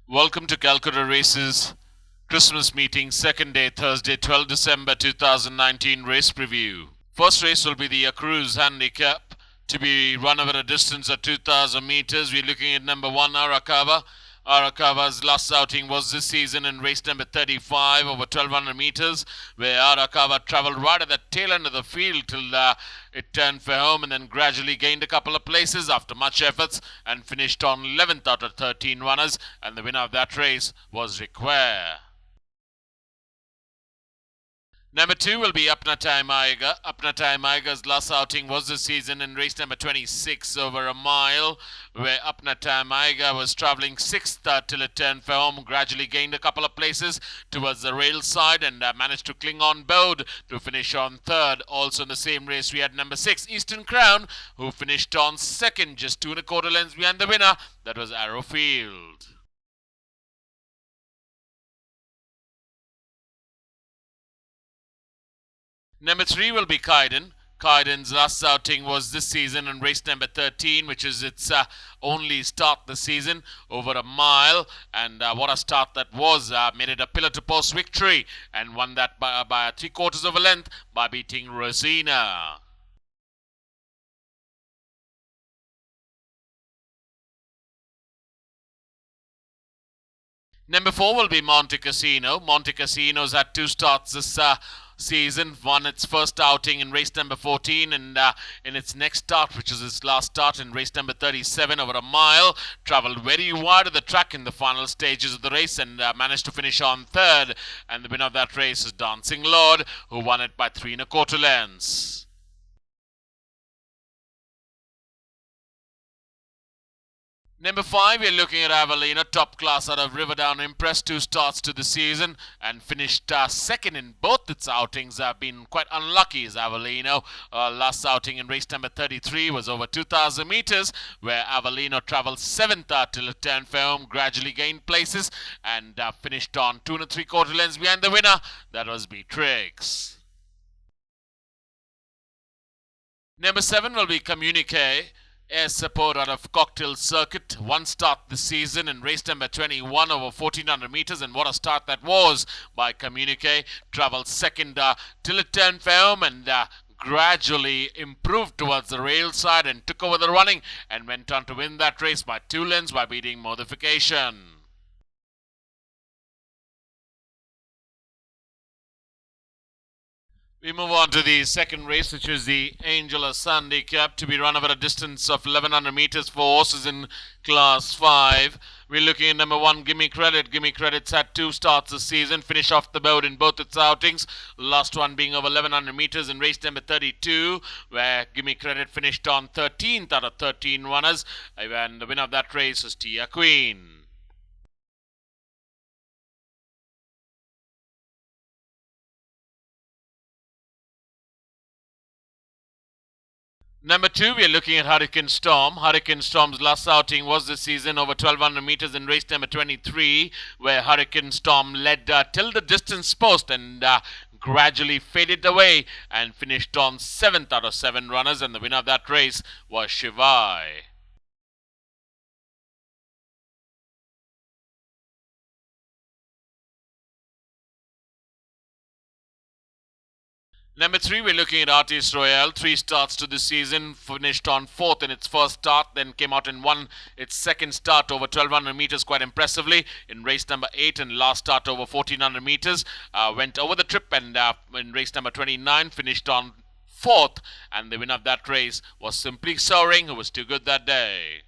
Welcome to Calcutta Races Christmas meeting, second day, Thursday, 12 December 2019 race preview. First race will be the ACCREWS handicap to be run over a distance of 2,000 meters. We're looking at number 1, Arakawa. Arakawa's last outing was this season in race number 35 over 1,200 meters, where Arakawa travelled right at the tail end of the field till it turned for home and then gradually gained a couple of places after much efforts and finished on 11th out of 13 runners, and the winner of that race was Requare. Number 2 will be Apnatai Maiga. Apnatai Maiga's last outing was this season in race number 26 over a mile, where Apnatai Maiga was travelling 6th till it turned for home, gradually gained a couple of places towards the rail side and managed to cling on board to finish on 3rd. Also in the same race we had number 6, Eastern Crown, who finished on 2nd, just 2 1/4 lengths behind the winner. That was Arrowfield. Number 3 will be Kaiden. Kaiden's last outing was this season in race number 13, which is its only start this season, over a mile. And what a start that was. Made it a pillar-to-post victory and won that by 3/4 of a length by beating RAZENO. Number 4 will be MONTECASINO. MONTECASINO's had 2 starts this season. Won its first outing in race number 14, and in its next start, which is its last start in race number 37 over a mile, travelled very wide of the track in the final stages of the race and managed to finish on 3rd. And the winner of that race is Dancing Lord, who won it by 3 1/4 lengths. Number 5, we're looking at Avellino, top class out of Riverdown. Impressed 2 starts to the season and finished 2nd in both its outings. Have been quite unlucky as Avellino. Last outing in race number 33 was over 2,000 meters, where Avellino travelled 7th till it turned for home, gradually gained places and finished on 2 3/4 lengths behind the winner. That was Beatrix. Number 7 will be Communique. Air support out of Cocktail Circuit. 1 start this season in race number 21 over 1,400 meters, and what a start that was by Communique. Travelled 2nd till it turned for home and gradually improved towards the rail side and took over the running and went on to win that race by 2 lengths by beating Modification. We move on to the second race, which is the Angelus Handicap, to be run over a distance of 1,100 meters for horses in Class 5. We're looking at number 1, Gimme Credit. Gimme Credit's had 2 starts this season, finished off the board in both its outings. Last one being over 1,100 meters in race number 32, where Gimme Credit finished on 13th out of 13 runners. And the winner of that race is Tia Queen. Number 2, we are looking at Hurricane Storm. Hurricane Storm's last outing was this season over 1,200 meters in race number 23, where Hurricane Storm led till the distance post and gradually faded away and finished on 7th out of 7 runners, and the winner of that race was Shivai. Number 3, we're looking at Artiste Royale. 3 starts to the season, finished on 4th in its first start, then came out and won its second start over 1,200 meters quite impressively in race number 8, and last start over 1,400 meters. Went over the trip and in race number 29 finished on 4th, and the winner of that race was Simply Soaring, who was too good that day.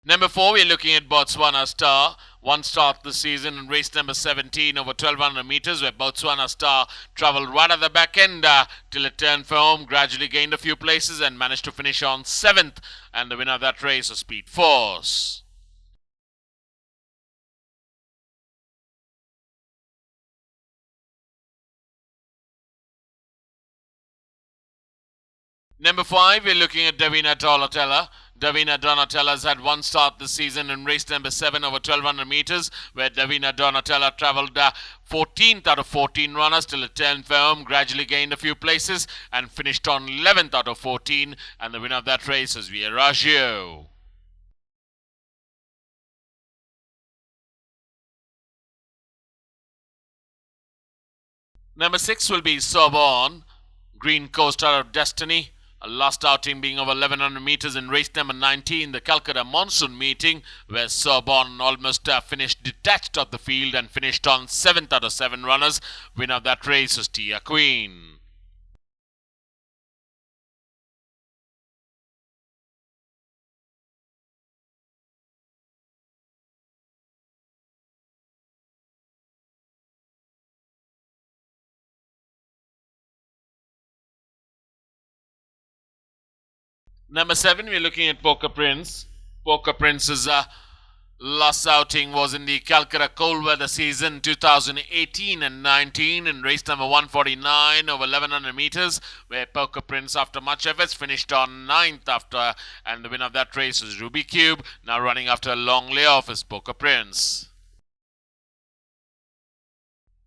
Number 4, we're looking at Botswana Star. 1 start this season in race number 17 over 1,200 meters, where Botswana Star travelled right at the back end till it turned for home, gradually gained a few places and managed to finish on 7th. And the winner of that race was Speed Force. Number 5, we're looking at Davina Donatella. Davina Donatella's had 1 start this season in race number 7 over 1,200 meters, where Davina Donatella travelled 14th out of 14 runners till it turned for home, gradually gained a few places and finished on 11th out of 14, and the winner of that race is Via Raggio. Number 6 will be Sorbonne, Green Coast Star of Destiny. A last outing being over 1100 meters in race number 19, the Calcutta monsoon meeting, where Sorbonne almost finished detached of the field and finished on 7th out of 7 runners. Winner of that race is Tia Queen. Number 7, we're looking at Poker Prince. Poker Prince's last outing was in the Calcutta cold weather season 2018 and 19 in race number 149 over 1100 meters, where Poker Prince, after much efforts, finished on 9th after, and the winner of that race is Ruby Cube. Now running after a long layoff is Poker Prince.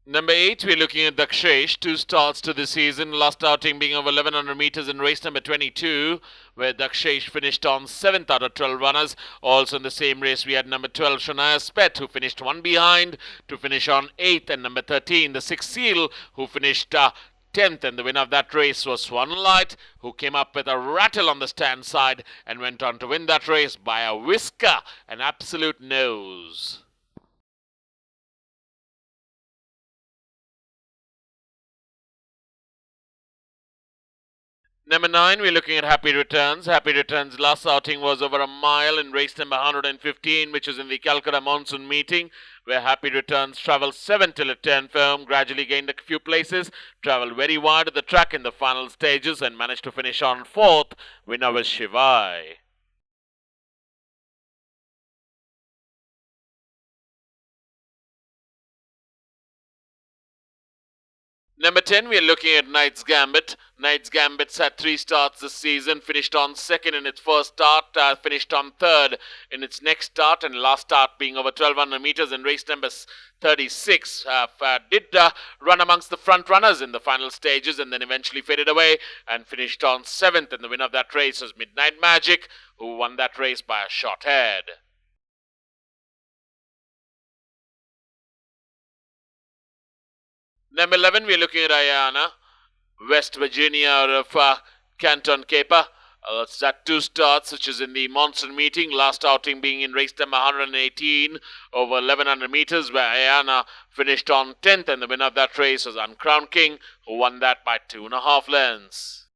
Number 8, we're looking at Dakshesh. 2 starts to the season, last outing being over 1100 meters in race number 22, where Dakshesh finished on 7th out of 12 runners. Also in the same race, we had number 12, Shania Spet, who finished 1 behind to finish on 8th, and number 13, the 6th Seal, who finished 10th, and the winner of that race was SWANLITE, who came up with a rattle on the stand side and went on to win that race by a whisker, an absolute nose. Number 9, we're looking at Happy Returns. Happy Returns' last outing was over a mile in race number 115, which was in the Calcutta monsoon meeting, where Happy Returns travelled 7 till it turned firm, gradually gained a few places, travelled very wide of the track in the final stages, and managed to finish on 4th. Winner was Shivai. Number 10, we are looking at Knight's Gambit. Knight's Gambit's had 3 starts this season, finished on 2nd in its first start, finished on 3rd in its next start, and last start being over 1200 meters in race number 36. Did run amongst the front runners in the final stages and then eventually faded away and finished on 7th, and the winner of that race was Midnight Magic, who won that race by a short head. Number 11, we're looking at Ayana, West Virginia out of Canton Caper. It's at 2 starts, which is in the monsoon meeting. Last outing being in race number 118 over 1100 meters, where Ayana finished on 10th, and the winner of that race was Uncrowned King, who won that by 2.5 lengths.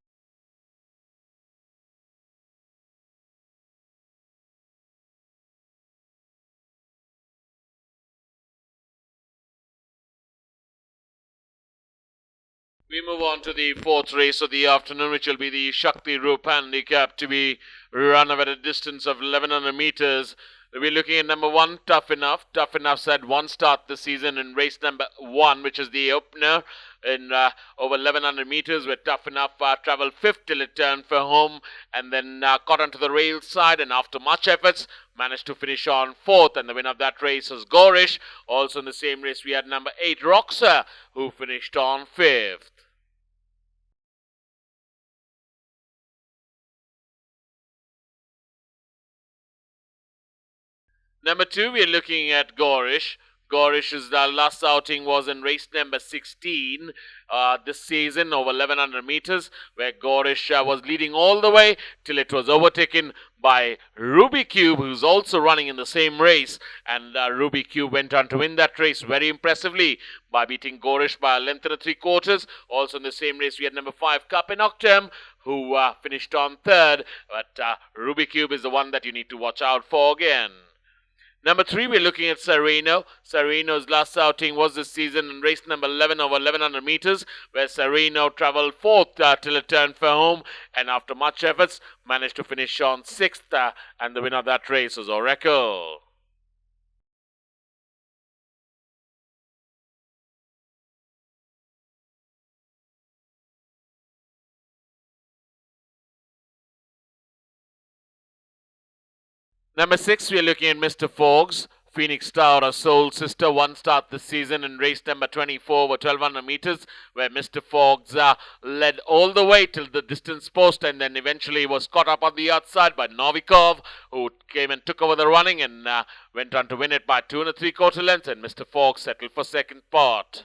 We move on to the 4th race of the afternoon, which will be the SHAKTIROOP handicap to be run over a distance of 1100 meters. We're looking at number 1, Tough Enough. Tough Enough's had 1 start this season in race number 1, which is the opener in over 1100 meters, where Tough Enough travelled 5th till it turned for home, and then caught onto the rail side, and after much efforts managed to finish on 4th, and the winner of that race was Gorish. Also in the same race, we had number 8, Roxa, who finished on 5th. Number 2, we're looking at Gorish. Gorish's last outing was in race number 16 this season over 1100 meters, where Gorish was leading all the way till it was overtaken by Ruby Cube, who's also running in the same race. And Ruby Cube went on to win that race very impressively by beating Gorish by a length and a 3/4. Also in the same race, we had number 5, Cup in Octem, who finished on 3rd. But Ruby Cube is the one that you need to watch out for again. Number 3, we're looking at Sereno. Sereno's last outing was this season in race number 11 over 1100 meters, where Sereno travelled 4th till it turned for home, and after much efforts managed to finish on 6th, and the winner of that race was Oracle. Number 6, we're looking at Mr. Fogs. Phoenix Star, a Soul Sister, 1 start this season in race number 24 over 1200 meters, where Mr. Fogs led all the way till the distance post, and then eventually was caught up on the outside by Novikov, who came and took over the running and went on to win it by 2 3/4 lengths, and Mr. Fogs settled for second spot.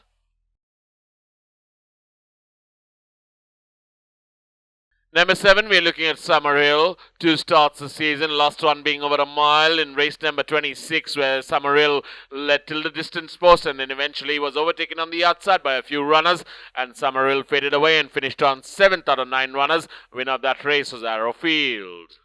Number 7, we're looking at Summerhill. 2 starts the season, last one being over a mile in race number 26, where Summerhill led till the distance post and then eventually was overtaken on the outside by a few runners, and Summerhill faded away and finished on 7th out of 9 runners. Winner of that race was Arrowfield.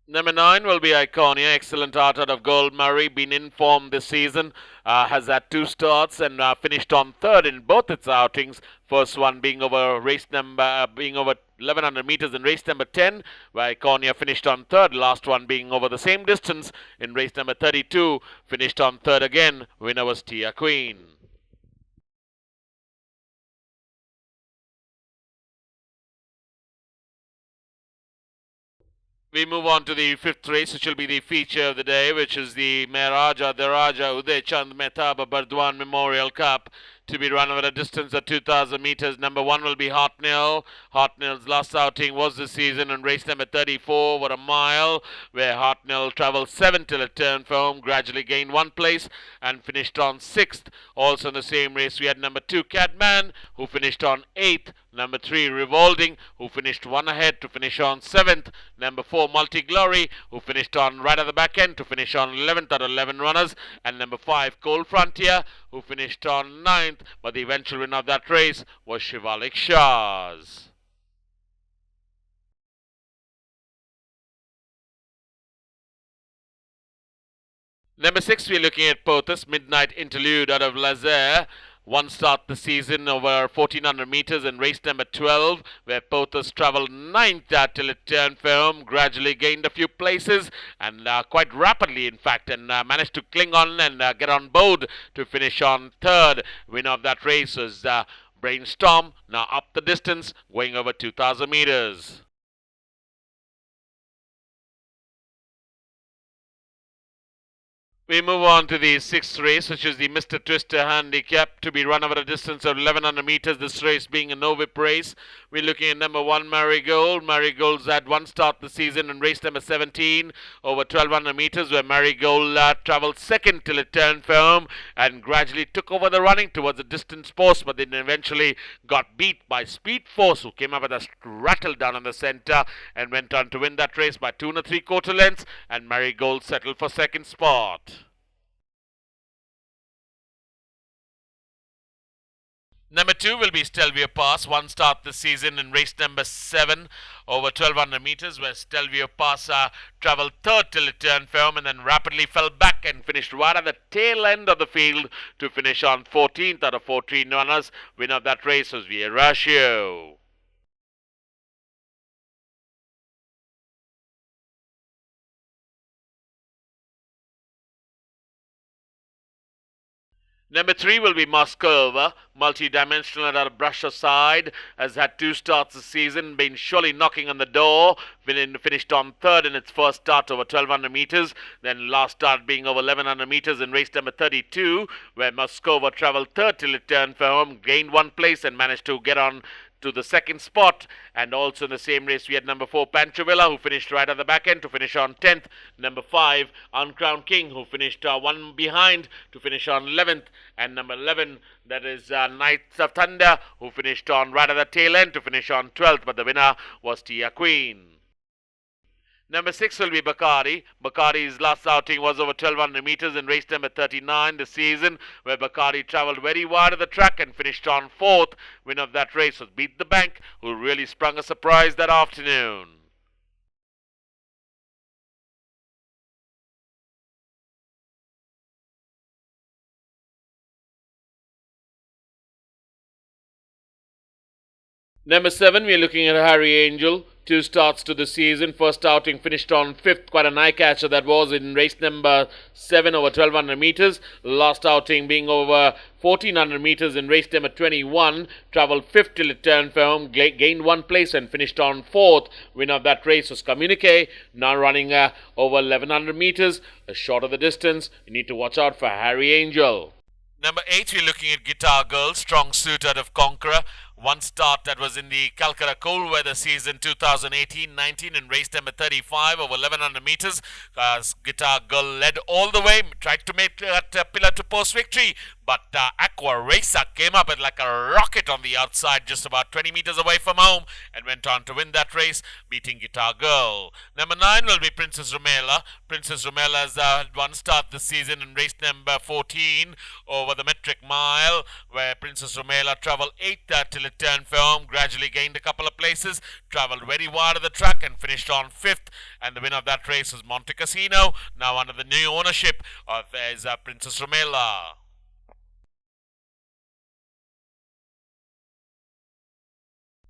Number 9 will be Iconia. Excellent art out of Gold Murray. Been in form this season. Has had 2 starts and finished on 3rd in both its outings. First one being over 1100 meters in race number 10, where Iconia finished on 3rd. Last one being over the same distance in race number 32. Finished on 3rd again. Winner was Tia Queen. We move on to the 5th race, which will be the feature of the day, which is the Maharaja Daraja Uday Chand Mehtab Bardwan Memorial Cup, to be run over a distance of 2,000 meters. Number 1 will be Hartnell. Hartnell's last outing was this season in race number 34 over a mile, where Hartnell travelled 7 till it turned for home, gradually gained 1 place and finished on 6th. Also in the same race, we had number 2 Cadman, who finished on 8th. Number 3 Revolting, who finished 1 ahead to finish on 7th. Number 4 Multi Glory, who finished on right at the back end to finish on 11th out of 11 runners. And number 5 Cold Frontier, who finished on 9th, but the eventual winner of that race was Shivalik Shahs. Number 6, we're looking at Pothas Midnight Interlude out of Lazer. 1 start the season over 1400 meters in race number 12, where Pothas travelled 9th till it turned for home, gradually gained a few places and quite rapidly in fact, and managed to cling on and get on board to finish on 3rd. Winner of that race was Brainstorm, now up the distance, going over 2000 meters. We move on to the 6th race, which is the Mr. Twister Handicap, to be run over a distance of 1100 meters, this race being a no-whip race. We're looking at number 1 Marigold. Marigold's had 1 start the season in race number 17 over 1200 meters, where Marigold travelled 2nd till it turned for home and gradually took over the running towards the distance post, but then eventually got beat by Speed Force, who came up with a rattle down on the centre and went on to win that race by 2 3/4 lengths, and Marigold settled for 2nd spot. Number 2 will be Stelvio Pass. 1 start this season in race number 7 over 1200 meters, where Stelvio Pass travelled 3rd till it turned for home and then rapidly fell back and finished right at the tail end of the field to finish on 14th out of 14 runners. Winner of that race was Vierratio. Number 3 will be Moskova. Multi-dimensional at a brush aside. Has had 2 starts this season. Been surely knocking on the door. Finished on 3rd in its first start over 1200 meters. Then last start being over 1100 meters in race number 32, where Moskova travelled 3rd till it turned for home. Gained 1 place and managed to get on to the 2nd spot. And also in the same race we had number 4 Panchovilla, who finished right at the back end to finish on 10th. Number 5 Uncrowned King, who finished 1 behind to finish on 11th. And number 11, that is Knights of Thunder, who finished on right at the tail end to finish on 12th, but the winner was Tia Queen. Number 6 will be Bacardi. Bacardi's last outing was over 1200 meters in race number 39 this season, where Bacardi travelled very wide of the track and finished on 4th. Winner of that race was Beat the Bank, who really sprung a surprise that afternoon. Number 7, we're looking at Harry Angel. 2 starts to the season. First outing finished on 5th. Quite an eye-catcher that was in race number 7 over 1200 meters. Last outing being over 1400 meters in race number 21. Travelled 5th till it turned for home. Gained 1 place and finished on 4th. Winner of that race was Communique. Now running over 1100 meters. A short of the distance. You need to watch out for Harry Angel. Number 8, we're looking at Guitar Girl, strong suit out of Conqueror. one start that was in the Calcutta cold weather season 2018-19 in race number 35 over 1100 meters. Guitar Girl led all the way, tried to make that pillar to post victory, but Aqua Racer came up at like a rocket on the outside, just about 20 meters away from home, and went on to win that race, beating Guitar Girl. Number 9 will be Princess Rumela. Princess Rumela has had one start this season in race number 14 over the metric mile, where Princess Rumela travelled 8 till it turned for home, gradually gained a couple of places, travelled very wide of the track and finished on 5th. And the winner of that race was Montecasino, now under the new ownership of Princess Rumela.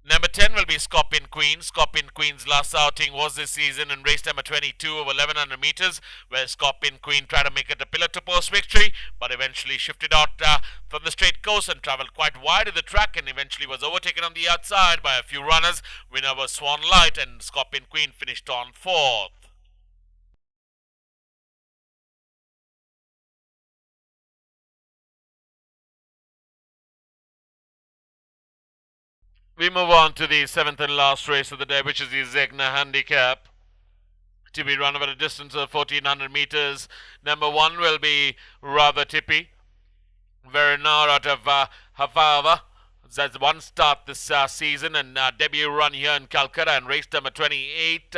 Number 10 will be Scorpion Queen. Scorpion Queen's last outing was this season in race number 22 over 1100 meters, where Scorpion Queen tried to make it a pillar to post victory, but eventually shifted out from the straight course and travelled quite wide of the track, and eventually was overtaken on the outside by a few runners. Winner was SWANLITE, and Scorpion Queen finished on 4th. We move on to the 7th and last race of the day, which is the ZEGNA Handicap, to be run over a distance of 1400 meters. Number 1 will be Rather TIPPY. Verinar out of Havava. That's one start this season and debut run here in Calcutta, and race number 28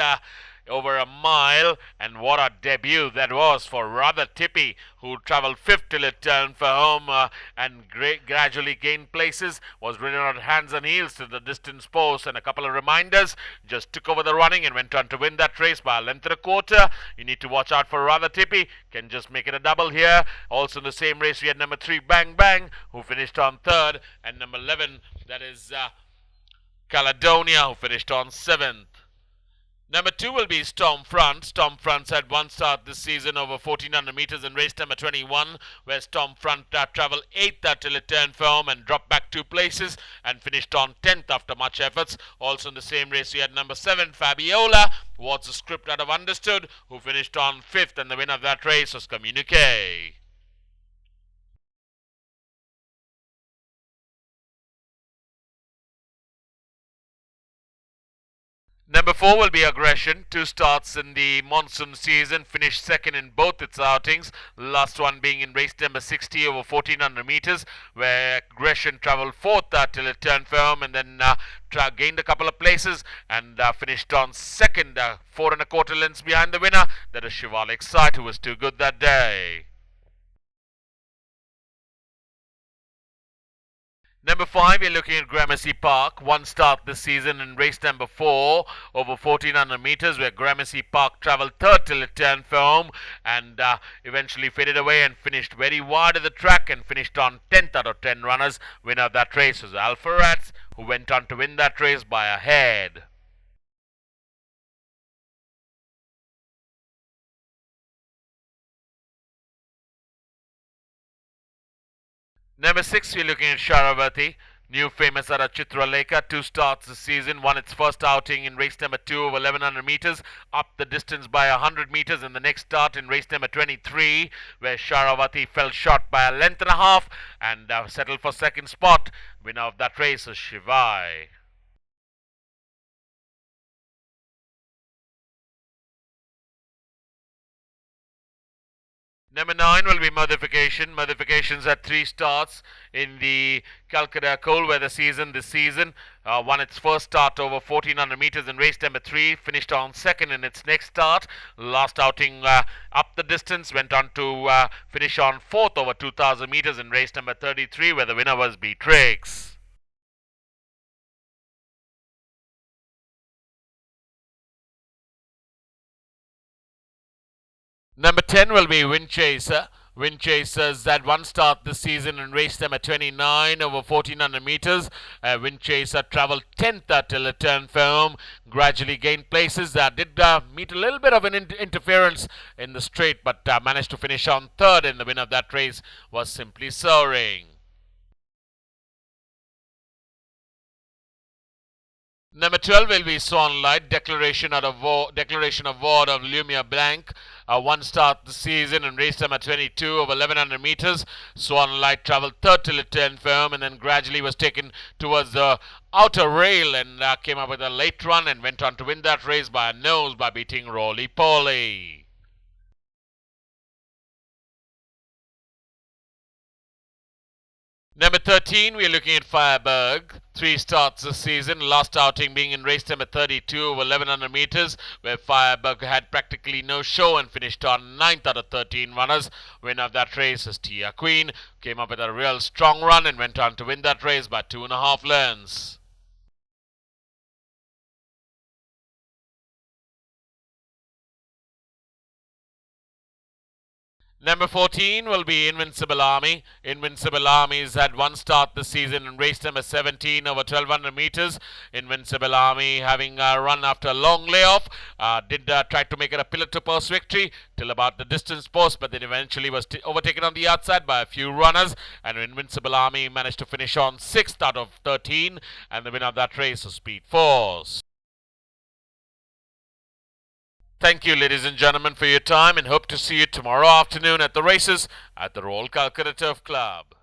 over a mile, and what a debut that was for Rather TIPPY, who travelled 5th till it turned for home and gradually gained places, was ridden on hands and heels to the distance post, and a couple of reminders, just took over the running and went on to win that race by a length and a quarter. You need to watch out for Rather TIPPY, can just make it a double here. Also in the same race we had number 3 Bang Bang, who finished on 3rd, and number 11, that is Caledonia, who finished on 7th. Number 2 will be Stormfront. Stormfront's had one start this season over 1400 meters in race number 21, where Stormfront travelled 8th till it turned for home and dropped back 2 places and finished on 10th after much efforts. Also in the same race we had number 7 Fabiola, what's the script out of Understood, who finished on 5th, and the winner of that race was Communique. Number 4 will be Aggression. 2 starts in the monsoon season, finished 2nd in both its outings. Last one being in race number 60 over 1400 meters, where Aggression travelled 4th till it turned firm, and then gained a couple of places and finished on 2nd, 4 1/4 lengths behind the winner. That is Shivalik Sight, who was too good that day. Number 5, we're looking at Gramercy Park. One start this season in race number 4 over 1400 meters, where Gramercy Park travelled 3rd till it turned for home and eventually faded away and finished very wide of the track and finished on 10th out of 10 runners. Winner of that race was Alpharats, who went on to win that race by a head. Number 6, we're looking at Sharavati. New famous out of Chitralekha, 2 starts this season, won its first outing in race number 2 over 1100 meters, up the distance by 100 meters in the next start in race number 23, where Sharavati fell short by a length and a half and settled for 2nd spot. Winner of that race is Shivai. Number 9 will be Modification. Modification's had 3 starts in the Calcutta cold weather season this season. Won its first start over 1400 meters in race number 3. Finished on 2nd in its next start. Last outing up the distance. Went on to finish on 4th over 2000 meters in race number 33, where the winner was Beatrix. Number 10 will be Windchaser. Windchaser's had one start this season in race number 29 over 1400 meters. Windchaser travelled 10th till it turned for home, gradually gained places. Did meet a little bit of an interference in the straight, but managed to finish on 3rd, and the winner of that race was Simply Soaring. Number 12 will be SWANLITE, Declaration of War of Lumiere Blanc. one start this season in race number 22 over 1100 meters. SWANLITE travelled third till it turned firm and then gradually was taken towards the outer rail and came up with a late run and went on to win that race by a nose by beating Roly Poly. Number 13, we're looking at Firebug. 3 starts this season, last outing being in race number 32 over 1100 meters, where Firebug had practically no show and finished on 9th out of 13 runners. Winner of that race is Tia Queen, came up with a real strong run and went on to win that race by 2.5 lengths. Number 14 will be Invincible Army. Invincible Army's had one start this season in race number 17 over 1200 meters. Invincible Army having run after a long layoff. Did try to make it a pillar to post victory till about the distance post, but then eventually was overtaken on the outside by a few runners. And Invincible Army managed to finish on 6th out of 13. And the winner of that race was Speed Force. Thank you, ladies and gentlemen, for your time and hope to see you tomorrow afternoon at the races at the Royal Calcutta Turf Club.